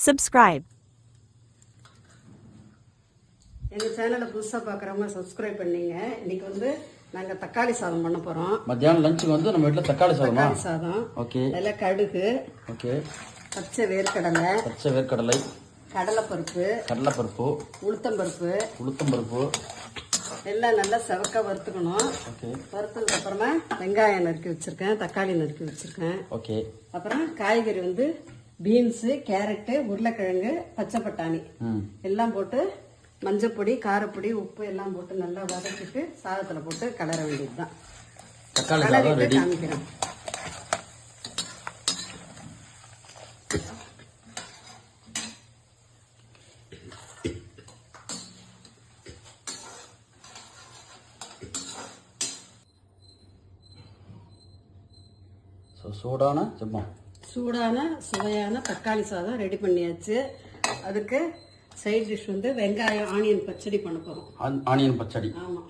subscribe. எங்கள் சேனலை புதுசாக பார்க்குறவங்க சப்ஸ்கிரைப் பண்ணிங்க. இன்னைக்கு வந்து நாங்கள் தக்காளி சாதம் பண்ண போகிறோம். மத்தியானம் லஞ்சுக்கு வந்து நம்ம வீட்டில் தக்காளி சாதம். ஓகே. அதில் கடுகு, ஓகே, பச்சை வேர்க்கடலை, கடலைப்பருப்பு, உளுத்தம்பருப்பு எல்லாம் நல்லா செவக்க வறுத்துக்கணும். ஓகே. வறுத்ததுக்கு அப்புறமா வெங்காயம் நறுக்கி வச்சிருக்கேன், தக்காளி நறுக்கி வச்சிருக்கேன். ஓகே. அப்புறம் காய்கறி வந்து பீன்ஸு, கேரட்டு, உருளைக்கிழங்கு, பச்சை பட்டாணி எல்லாம் போட்டு மஞ்சப்பொடி, காரப்பொடி, உப்பு எல்லாம் போட்டு நல்லா வதக்கிட்டு சாதத்தில் போட்டு கலர வேண்டியது தான். தக்காளி சாதம் ரெடி. காமிக்கிறேன். சூடான சுவையான தக்காளி சாதம் ரெடி பண்ணியாச்சு. அதுக்கு சைட் டிஷ் வந்து வெங்காயம் ஆனியன் பச்சடி பண்ண போகிறோம். ஆனியன் பச்சடி. ஆமாம்.